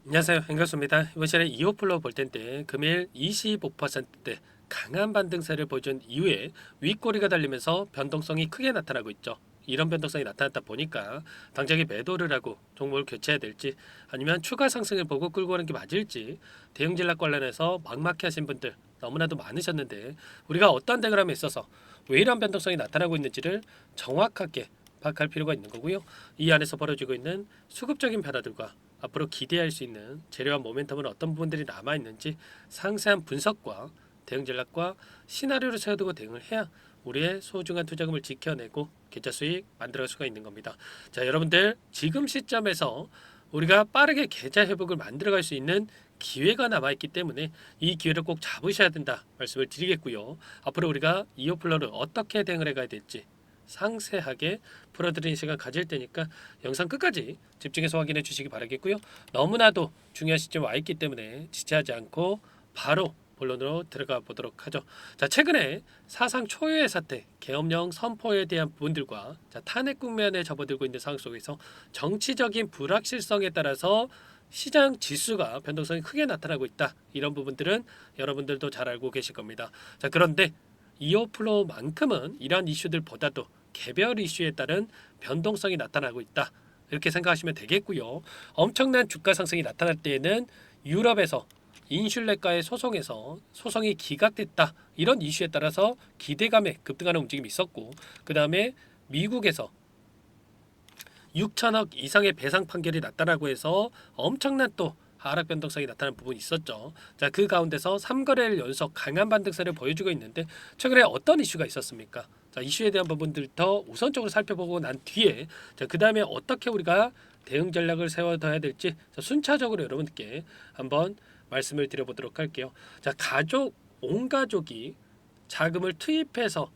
안녕하세요. 반갑습니다. 이번 시간에 이오플로 볼 텐데 금일 25%대 강한 반등세를 보여준 이후에 윗꼬리가 달리면서 변동성이 크게 나타나고 있죠. 이런 변동성이 나타났다 보니까 당장에 매도를 하고 종목을 교체해야 될지 아니면 추가 상승을 보고 끌고 가는 게 맞을지 대응 전략 관련해서 막막해 하신 분들 너무나도 많으셨는데 우리가 어떤 대응함에 있어서 왜 이런 변동성이 나타나고 있는지를 정확하게 파악할 필요가 있는 거고요. 이 안에서 벌어지고 있는 수급적인 변화들과 앞으로 기대할 수 있는 재료와 모멘텀은 어떤 부분들이 남아 있는지 상세한 분석과 대응 전략과 시나리오를 세워두고 대응을 해야 우리의 소중한 투자금을 지켜내고 계좌 수익 만들어갈 수가 있는 겁니다. 자, 여러분들 지금 시점에서 우리가 빠르게 계좌 회복을 만들어갈 수 있는 기회가 남아 있기 때문에 이 기회를 꼭 잡으셔야 된다 말씀을 드리겠고요. 앞으로 우리가 이오플러를 어떻게 대응을 해가야 될지 상세하게 풀어드리는 시간 가질 테니까 영상 끝까지 집중해서 확인해 주시기 바라겠고요. 너무나도 중요한 시점에 와 있기 때문에 지체하지 않고 바로 본론으로 들어가 보도록 하죠. 자, 최근에 사상 초유의 사태, 계엄령 선포에 대한 부분들과 탄핵 국면에 접어들고 있는 상황 속에서 정치적인 불확실성에 따라서 시장 지수가 변동성이 크게 나타나고 있다. 이런 부분들은 여러분들도 잘 알고 계실 겁니다. 자, 그런데 이어플로우만큼은 이러한 이슈들보다도 개별 이슈에 따른 변동성이 나타나고 있다. 이렇게 생각하시면 되겠고요. 엄청난 주가 상승이 나타날 때에는 유럽에서 인슐레가의 소송에서 소송이 기각됐다. 이런 이슈에 따라서 기대감에 급등하는 움직임이 있었고 그 다음에 미국에서 6천억 이상의 배상 판결이 났다라고 해서 엄청난 또 하락 변동성이 나타나는 부분이 있었죠. 자, 그 가운데서 3거래일 연속 강한 반등세를 보여주고 있는데 최근에 어떤 이슈가 있었습니까? 자, 이슈에 대한 부분들부터 우선적으로 살펴보고 난 뒤에 그 다음에 어떻게 우리가 대응 전략을 세워둬야 될지 순차적으로 여러분께 한번 말씀을 드려보도록 할게요. 자, 온 가족이 자금을 투입해서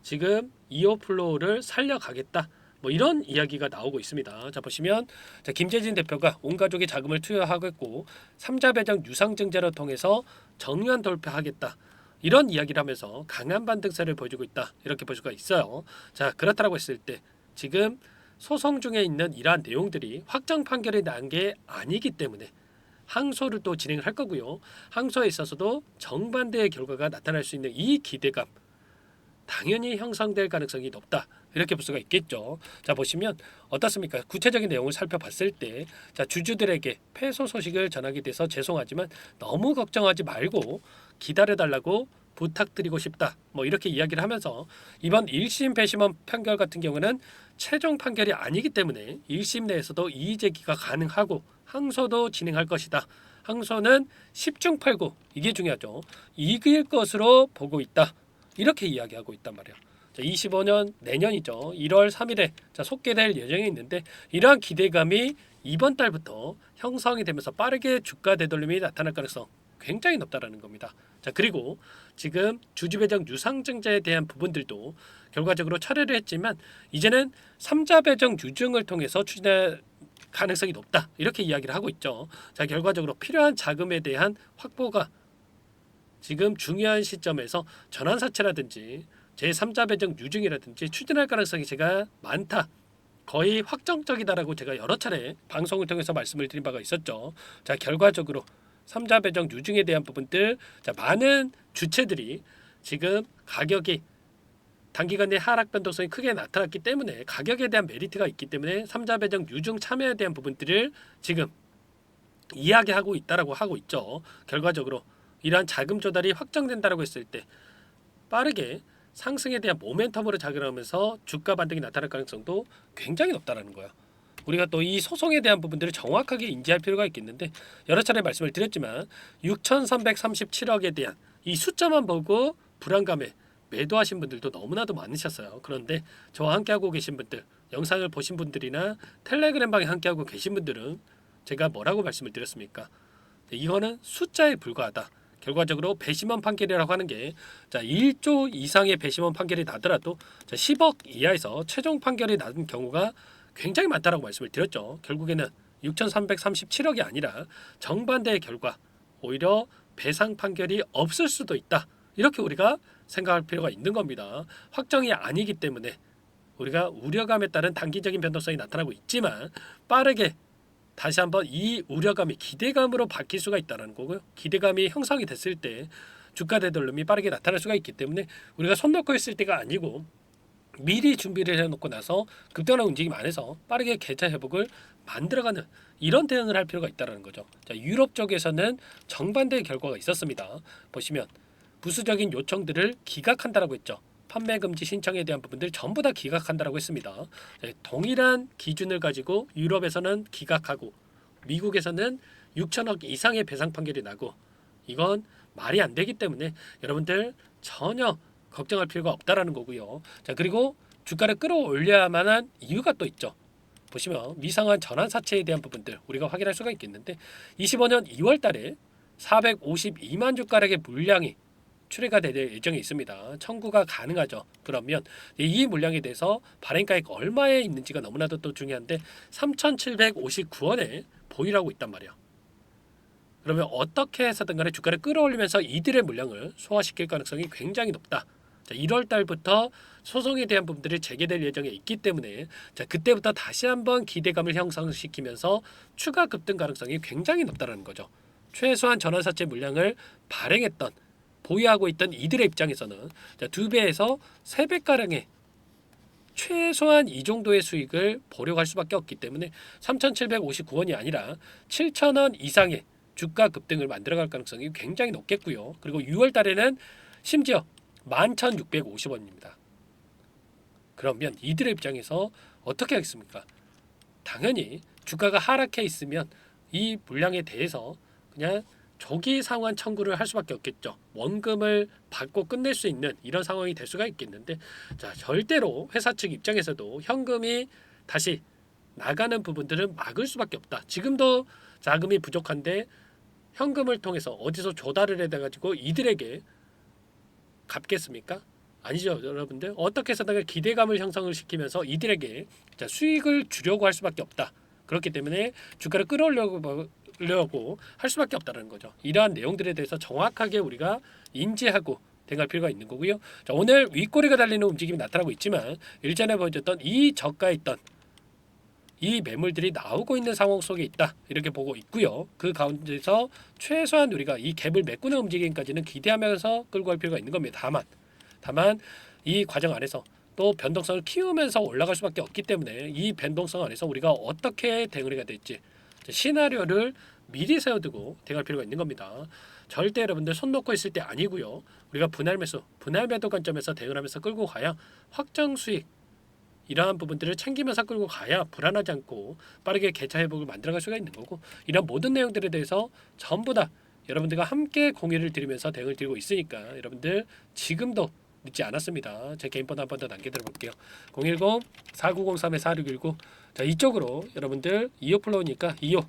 지금 이어플로우를 살려가겠다. 뭐 이런 이야기가 나오고 있습니다. 자, 보시면 김재진 대표가 온 가족이 자금을 투여하겠고 삼자 배정 유상증자를 통해서 정면 돌파하겠다. 이런 이야기를 하면서 강한 반등세를 보여주고 있다. 이렇게 볼 수가 있어요. 자, 그렇다고 했을 때 지금 소송 중에 있는 이러한 내용들이 확정 판결이 난 게 아니기 때문에 항소를 또 진행을 할 거고요. 항소에 있어서도 정반대의 결과가 나타날 수 있는 이 기대감 당연히 형성될 가능성이 높다. 이렇게 볼 수가 있겠죠. 자, 보시면 어떻습니까? 구체적인 내용을 살펴봤을 때 주주들에게 패소 소식을 전하게 돼서 죄송하지만 너무 걱정하지 말고 기다려달라고 부탁드리고 싶다. 뭐 이렇게 이야기를 하면서 이번 1심 배심원 판결 같은 경우는 최종 판결이 아니기 때문에 1심 내에서도 이의 제기가 가능하고 항소도 진행할 것이다. 항소는 10중 8구 이게 중요하죠. 이길 것으로 보고 있다. 이렇게 이야기하고 있단 말이에요. 자, 25년 내년이죠. 1월 3일에 속개될 예정이 있는데 이러한 기대감이 이번 달부터 형성이 되면서 빠르게 주가 되돌림이 나타날 가능성 굉장히 높다라는 겁니다. 자, 그리고 지금 주주 배정 유상증자에 대한 부분들도 결과적으로 철회를 했지만 이제는 삼자 배정 유증을 통해서 추진할 가능성이 높다. 이렇게 이야기를 하고 있죠. 자, 결과적으로 필요한 자금에 대한 확보가 지금 중요한 시점에서 전환사채라든지 제3자 배정 유증이라든지 추진할 가능성이 제가 많다. 거의 확정적이다라고 제가 여러 차례 방송을 통해서 말씀을 드린 바가 있었죠. 자, 결과적으로 3자 배정 유증에 대한 부분들 많은 주체들이 지금 가격이 단기간 내 하락 변동성이 크게 나타났기 때문에 가격에 대한 메리트가 있기 때문에 3자 배정 유증 참여에 대한 부분들을 지금 이야기하고 있다라고 하고 있죠. 결과적으로 이러한 자금 조달이 확정된다라고 했을 때 빠르게 상승에 대한 모멘텀으로 작용하면서 주가 반등이 나타날 가능성도 굉장히 높다라는 거예요. 우리가 또 이 소송에 대한 부분들을 정확하게 인지할 필요가 있겠는데 여러 차례 말씀을 드렸지만 6,337억에 대한 이 숫자만 보고 불안감에 매도하신 분들도 너무나도 많으셨어요. 그런데 저와 함께하고 계신 분들, 영상을 보신 분들이나 텔레그램 방에 함께하고 계신 분들은 제가 뭐라고 말씀을 드렸습니까? 이거는 숫자에 불과하다. 결과적으로 배심원 판결이라고 하는 게 1조 이상의 배심원 판결이 나더라도 10억 이하에서 최종 판결이 나는 경우가 굉장히 많다라고 말씀을 드렸죠. 결국에는 6,337억이 아니라 정반대의 결과 오히려 배상 판결이 없을 수도 있다. 이렇게 우리가 생각할 필요가 있는 겁니다. 확정이 아니기 때문에 우리가 우려감에 따른 단기적인 변동성이 나타나고 있지만 빠르게 다시 한번 이 우려감이 기대감으로 바뀔 수가 있다는 거고요. 기대감이 형성이 됐을 때 주가 되돌림이 빠르게 나타날 수가 있기 때문에 우리가 손 놓고 있을 때가 아니고 미리 준비를 해놓고 나서 급등하는 움직임 안에서 빠르게 계좌 회복을 만들어가는 이런 대응을 할 필요가 있다는 거죠. 자, 유럽 쪽에서는 정반대의 결과가 있었습니다. 보시면 부수적인 요청들을 기각한다라고 했죠. 판매 금지 신청에 대한 부분들 전부 다 기각한다라고 했습니다. 네, 동일한 기준을 가지고 유럽에서는 기각하고 미국에서는 6천억 이상의 배상 판결이 나고 이건 말이 안 되기 때문에 여러분들 전혀 걱정할 필요가 없다라는 거고요. 자, 그리고 주가를 끌어올려야만 한 이유가 또 있죠. 보시면 미상한 전환사채에 대한 부분들 우리가 확인할 수가 있겠는데 25년 2월 달에 452만 주가량의 물량이 출회가 될 예정에 있습니다. 청구가 가능하죠. 그러면 이 물량에 대해서 발행가액 얼마에 있는지가 너무나도 또 중요한데 3,759원에 보유하고 있단 말이에요. 그러면 어떻게 해서든 간에 주가를 끌어올리면서 이들의 물량을 소화시킬 가능성이 굉장히 높다. 자, 1월 달부터 소송에 대한 부분들이 재개될 예정에 있기 때문에 자, 그때부터 다시 한번 기대감을 형성시키면서 추가 급등 가능성이 굉장히 높다는 거죠. 최소한 전환사채 물량을 발행했던 보유하고 있던 이들의 입장에서는 자, 2배에서 3배가량의 최소한 이 정도의 수익을 보려고 할 수밖에 없기 때문에 3,759원이 아니라 7,000원 이상의 주가 급등을 만들어갈 가능성이 굉장히 높겠고요. 그리고 6월 달에는 심지어 11,650원입니다. 그러면 이들의 입장에서 어떻게 하겠습니까? 당연히 주가가 하락해 있으면 이 물량에 대해서 그냥 조기 상환 청구를 할 수밖에 없겠죠. 원금을 받고 끝낼 수 있는 이런 상황이 될 수가 있겠는데 자, 절대로 회사 측 입장에서도 현금이 다시 나가는 부분들은 막을 수밖에 없다. 지금도 자금이 부족한데 현금을 통해서 어디서 조달을 해가지고 이들에게 갚겠습니까? 아니죠, 여러분들. 어떻게 해서든 기대감을 형성을 시키면서 이들에게 자, 수익을 주려고 할 수밖에 없다. 그렇기 때문에 주가를 끌어올려고 할 수밖에 없다는 거죠. 이러한 내용들에 대해서 정확하게 우리가 인지하고 대응할 필요가 있는 거고요. 자, 오늘 윗꼬리가 달리는 움직임이 나타나고 있지만 일전에 보여줬던 이 저가에 있던 이 매물들이 나오고 있는 상황 속에 있다 이렇게 보고 있고요. 그 가운데서 최소한 우리가 이 갭을 메꾸는 움직임까지는 기대하면서 끌고 갈 필요가 있는 겁니다. 다만 이 과정 안에서 또 변동성을 키우면서 올라갈 수밖에 없기 때문에 이 변동성 안에서 우리가 어떻게 대응을 해야 될지 시나리오를 미리 세워두고 대응할 필요가 있는 겁니다. 절대 여러분들 손 놓고 있을 때 아니고요. 우리가 분할 매수, 분할 매도 관점에서 대응을 하면서 끌고 가야 확정 수익 이러한 부분들을 챙기면서 끌고 가야 불안하지 않고 빠르게 계좌 회복을 만들어갈 수가 있는 거고 이런 모든 내용들에 대해서 전부 다 여러분들과 함께 공유를 드리면서 대응을 드리고 있으니까 여러분들 지금도 늦지 않았습니다. 제 개인 번호 한 번 더 남겨드려 볼게요. 010-4903-4619 자, 이쪽으로 여러분들 2호 플로우니까 2호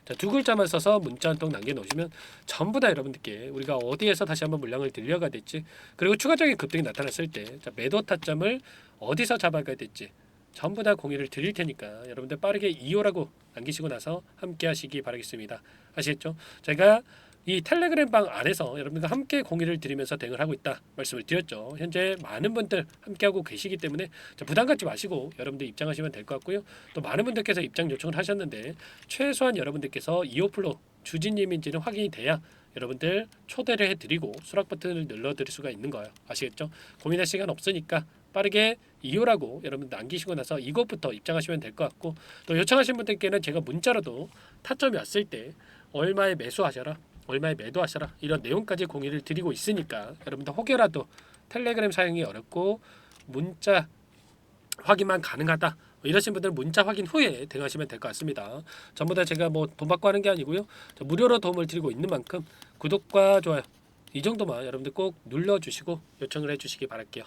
자, 두 글자만 써서 문자 한 통 남겨놓으시면 전부 다 여러분들께 우리가 어디에서 다시 한번 물량을 들려가야 될지 그리고 추가적인 급등이 나타났을 때 자, 매도 타점을 어디서 잡아가야 될지 전부 다 공유를 드릴 테니까 여러분들 빠르게 2호라고 남기시고 나서 함께 하시기 바라겠습니다. 아시겠죠? 제가 이 텔레그램 방 안에서 여러분들과 함께 공유를 드리면서 대응을 하고 있다 말씀을 드렸죠. 현재 많은 분들 함께하고 계시기 때문에 부담 갖지 마시고 여러분들 입장하시면 될 것 같고요. 또 많은 분들께서 입장 요청을 하셨는데 최소한 여러분들께서 2호 플로 주진님인지는 확인이 돼야 여러분들 초대를 해드리고 수락 버튼을 눌러드릴 수가 있는 거예요. 아시겠죠? 고민할 시간 없으니까 빠르게 2호라고 여러분 남기시고 나서 이것부터 입장하시면 될 것 같고 또 요청하신 분들께는 제가 문자로도 타점이 왔을 때 얼마에 매수하셔라 얼마에 매도하셔라 이런 내용까지 공유를 드리고 있으니까 여러분들 혹여라도 텔레그램 사용이 어렵고 문자 확인만 가능하다 이러신 분들은 문자 확인 후에 대응하시면 될 것 같습니다. 전부 다 제가 뭐 돈 받고 하는 게 아니고요. 무료로 도움을 드리고 있는 만큼 구독과 좋아요 이 정도만 여러분들 꼭 눌러주시고 요청을 해주시기 바랄게요.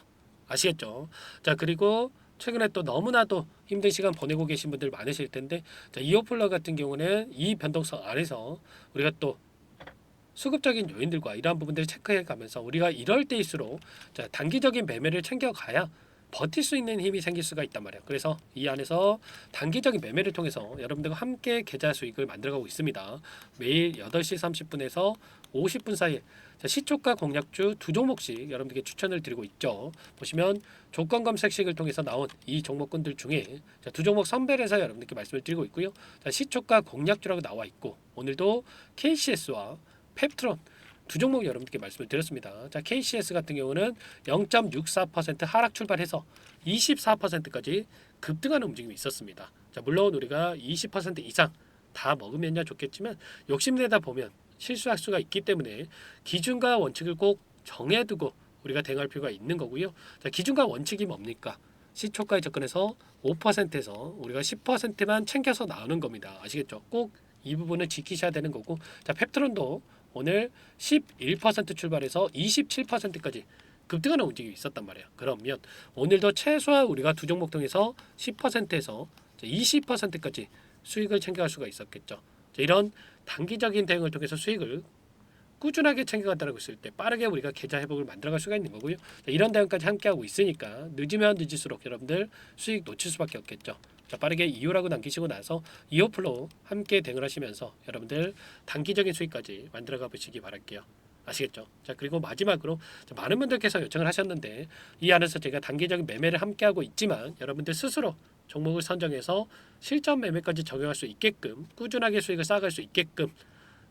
아시겠죠? 자, 그리고 최근에 또 너무나도 힘든 시간 보내고 계신 분들 많으실 텐데 자, 이어플러 같은 경우는 이 변동성 안에서 우리가 또 수급적인 요인들과 이러한 부분들을 체크해 가면서 우리가 이럴 때일수록 자, 단기적인 매매를 챙겨가야 버틸 수 있는 힘이 생길 수가 있단 말이에요. 그래서 이 안에서 단기적인 매매를 통해서 여러분들과 함께 계좌 수익을 만들어가고 있습니다. 매일 8시 30분에서 50분 사이에 시초가 공략주 두 종목씩 여러분들께 추천을 드리고 있죠. 보시면 조건 검색식을 통해서 나온 이 종목군들 중에 두 종목 선별해서 여러분들께 말씀을 드리고 있고요. 시초가 공략주라고 나와 있고 오늘도 KCS와 펩트론 두 종목 여러분들께 말씀을 드렸습니다. 자, KCS 같은 경우는 0.64% 하락 출발해서 24%까지 급등하는 움직임이 있었습니다. 자, 물론 우리가 20% 이상 다 먹으면야 좋겠지만 욕심내다 보면 실수할 수가 있기 때문에 기준과 원칙을 꼭 정해두고 우리가 대응할 필요가 있는 거고요. 자, 기준과 원칙이 뭡니까? 시초가에 접근해서 5%에서 우리가 10%만 챙겨서 나오는 겁니다. 아시겠죠? 꼭 이 부분을 지키셔야 되는 거고, 자, 펩트론도 오늘 11% 출발해서 27%까지 급등하는 움직임이 있었단 말이에요. 그러면 오늘도 최소한 우리가 두 종목 통해서 10%에서 20%까지 수익을 챙겨갈 수가 있었겠죠. 이런 단기적인 대응을 통해서 수익을 꾸준하게 챙겨간다고 했을 때 빠르게 우리가 계좌 회복을 만들어갈 수가 있는 거고요. 이런 대응까지 함께하고 있으니까 늦으면 늦을수록 여러분들 수익 놓칠 수밖에 없겠죠. 자, 빠르게 2호라고 남기시고 나서 2호 플로 함께 대응을 하시면서 여러분들 단기적인 수익까지 만들어가 보시기 바랄게요. 아시겠죠? 자, 그리고 마지막으로 많은 분들께서 요청을 하셨는데 이 안에서 제가 단기적인 매매를 함께하고 있지만 여러분들 스스로 종목을 선정해서 실전 매매까지 적용할 수 있게끔 꾸준하게 수익을 쌓아갈 수 있게끔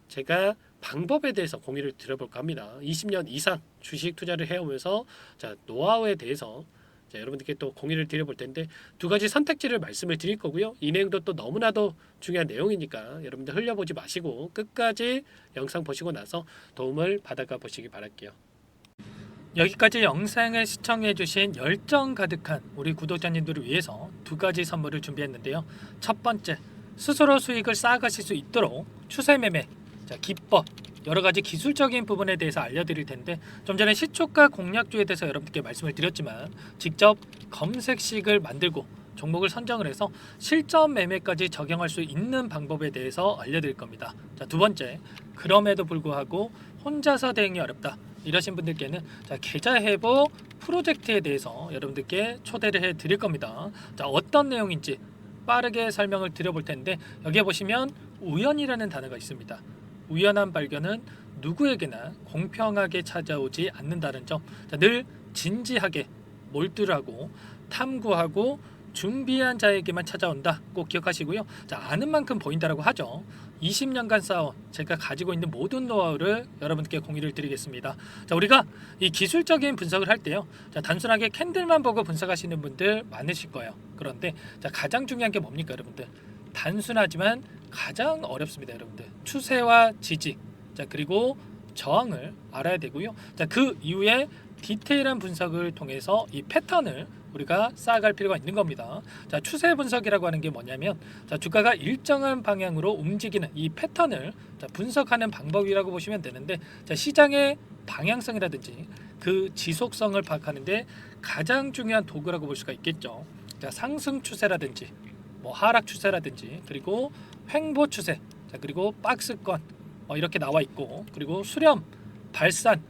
제가 방법에 대해서 공유를 드려볼까 합니다. 20년 이상 주식 투자를 해오면서 자, 노하우에 대해서 자, 여러분들께 또 공유를 드려볼 텐데 두 가지 선택지를 말씀을 드릴 거고요. 이 내용도 또 너무나도 중요한 내용이니까 여러분들 흘려보지 마시고 끝까지 영상 보시고 나서 도움을 받아가 보시기 바랄게요. 여기까지 영상을 시청해주신 열정 가득한 우리 구독자님들을 위해서 두 가지 선물을 준비했는데요. 첫 번째, 스스로 수익을 쌓아가실 수 있도록 추세매매 기법, 여러 가지 기술적인 부분에 대해서 알려드릴 텐데 좀 전에 시초가 공략주에 대해서 여러분들께 말씀을 드렸지만 직접 검색식을 만들고 종목을 선정을 해서 실전 매매까지 적용할 수 있는 방법에 대해서 알려드릴 겁니다. 자, 두 번째, 그럼에도 불구하고 혼자서 대응이 어렵다 이러신 분들께는 계좌 회복 프로젝트에 대해서 여러분들께 초대를 해 드릴 겁니다. 자, 어떤 내용인지 빠르게 설명을 드려볼 텐데 여기에 보시면 우연이라는 단어가 있습니다. 우연한 발견은 누구에게나 공평하게 찾아오지 않는다는 점, 늘 진지하게 몰두하고 탐구하고 준비한 자에게만 찾아온다. 꼭 기억하시고요. 자, 아는 만큼 보인다라고 하죠. 20년간 쌓아온 제가 가지고 있는 모든 노하우를 여러분께 공유를 드리겠습니다. 자, 우리가 이 기술적인 분석을 할 때요. 자, 단순하게 캔들만 보고 분석하시는 분들 많으실 거예요. 그런데 자, 가장 중요한 게 뭡니까, 여러분들? 단순하지만 가장 어렵습니다, 여러분들. 추세와 지지, 자, 그리고 저항을 알아야 되고요. 자, 그 이후에 디테일한 분석을 통해서 이 패턴을 우리가 쌓아갈 필요가 있는 겁니다. 자, 추세 분석이라고 하는 게 뭐냐면 자, 주가가 일정한 방향으로 움직이는 이 패턴을 자, 분석하는 방법이라고 보시면 되는데 자, 시장의 방향성이라든지 그 지속성을 파악하는데 가장 중요한 도구라고 볼 수가 있겠죠. 자, 상승 추세라든지 뭐 하락 추세라든지 그리고 횡보 추세, 자, 그리고 박스권 이렇게 나와 있고 그리고 수렴, 발산,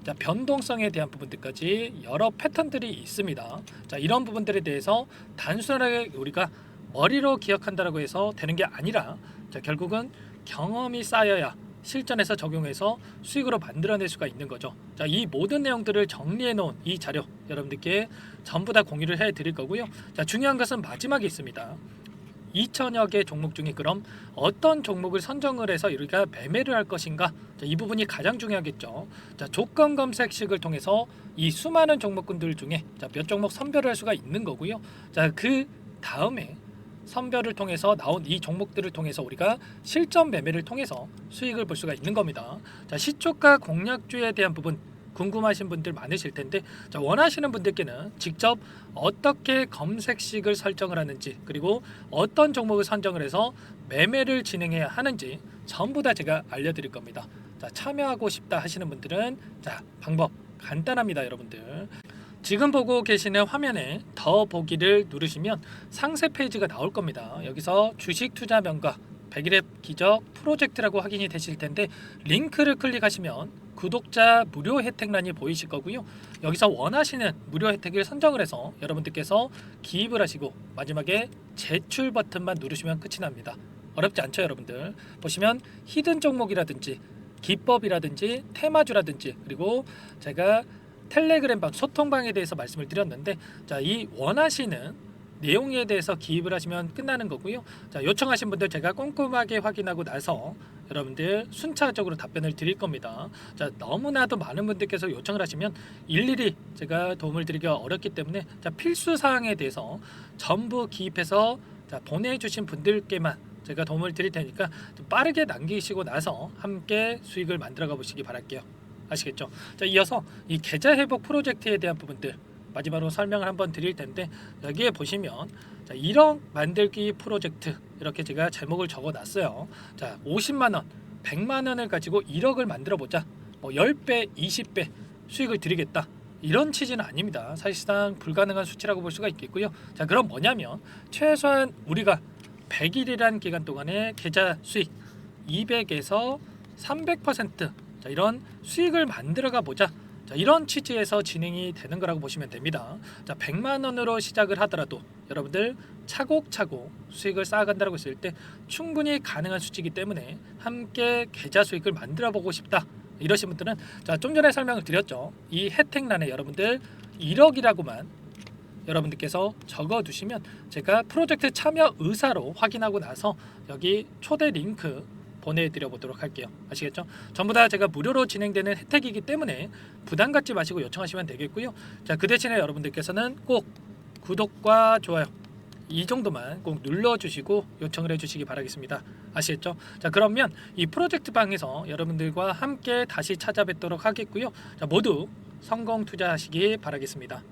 자, 변동성에 대한 부분들까지 여러 패턴들이 있습니다. 자, 이런 부분들에 대해서 단순하게 우리가 머리로 기억한다라고 해서 되는 게 아니라 자, 결국은 경험이 쌓여야 실전에서 적용해서 수익으로 만들어낼 수가 있는 거죠. 자, 이 모든 내용들을 정리해 놓은 이 자료 여러분들께 전부 다 공유를 해 드릴 거고요. 자, 중요한 것은 마지막에 있습니다. 2천여 개 종목 중에 그럼 어떤 종목을 선정을 해서 우리가 매매를 할 것인가? 자, 이 부분이 가장 중요하겠죠. 자, 조건 검색식을 통해서 이 수많은 종목군들 중에 자, 몇 종목 선별을 할 수가 있는 거고요. 자, 그 다음에 선별을 통해서 나온 이 종목들을 통해서 우리가 실전 매매를 통해서 수익을 볼 수가 있는 겁니다. 자, 시초가 공략주에 대한 부분 궁금하신 분들 많으실 텐데 자, 원하시는 분들께는 직접 어떻게 검색식을 설정을 하는지 그리고 어떤 종목을 선정을 해서 매매를 진행해야 하는지 전부 다 제가 알려드릴 겁니다. 자, 참여하고 싶다 하시는 분들은 자, 방법 간단합니다, 여러분들. 지금 보고 계시는 화면에 더 보기를 누르시면 상세 페이지가 나올 겁니다. 여기서 주식 투자 명가 100일의 기적 프로젝트라고 확인이 되실 텐데 링크를 클릭하시면 구독자 무료 혜택란이 보이실 거고요. 여기서 원하시는 무료 혜택을 선정을 해서 여러분들께서 기입을 하시고 마지막에 제출 버튼만 누르시면 끝이 납니다. 어렵지 않죠, 여러분들. 보시면 히든 종목이라든지 기법이라든지 테마주라든지 그리고 제가 텔레그램방 소통방에 대해서 말씀을 드렸는데 자, 이 원하시는 내용에 대해서 기입을 하시면 끝나는 거고요. 자, 요청하신 분들 제가 꼼꼼하게 확인하고 나서 여러분들 순차적으로 답변을 드릴 겁니다. 자, 너무나도 많은 분들께서 요청을 하시면 일일이 제가 도움을 드리기가 어렵기 때문에 자, 필수 사항에 대해서 전부 기입해서 자, 보내주신 분들께만 제가 도움을 드릴 테니까 좀 빠르게 남기시고 나서 함께 수익을 만들어가 보시기 바랄게요. 아시겠죠? 자, 이어서 이 계좌 회복 프로젝트에 대한 부분들 마지막으로 설명을 한번 드릴 텐데 여기에 보시면 자, 1억 만들기 프로젝트 이렇게 제가 제목을 적어놨어요. 자, 50만 원, 100만 원을 가지고 1억을 만들어 보자. 뭐 10배, 20배 수익을 드리겠다. 이런 취지는 아닙니다. 사실상 불가능한 수치라고 볼 수가 있겠고요. 자, 그럼 뭐냐면 최소한 우리가 100일이란 기간 동안에 계좌 수익 200에서 300% 자, 이런 수익을 만들어가 보자. 자, 이런 취지에서 진행이 되는 거라고 보시면 됩니다. 자, 100만 원으로 시작을 하더라도 여러분들 차곡차곡 수익을 쌓아간다고 했을 때 충분히 가능한 수치이기 때문에 함께 계좌 수익을 만들어 보고 싶다. 이러신 분들은 자, 좀 전에 설명을 드렸죠. 이 혜택란에 여러분들 1억이라고만 여러분들께서 적어두시면 제가 프로젝트 참여 의사로 확인하고 나서 여기 초대 링크 보내드려 보도록 할게요. 아시겠죠? 전부 다 제가 무료로 진행되는 혜택이기 때문에 부담 갖지 마시고 요청하시면 되겠고요. 자, 그 대신에 여러분들께서는 꼭 구독과 좋아요 이 정도만 꼭 눌러주시고 요청을 해주시기 바라겠습니다. 아시겠죠? 자, 그러면 이 프로젝트 방에서 여러분들과 함께 다시 찾아뵙도록 하겠고요. 자, 모두 성공 투자하시기 바라겠습니다.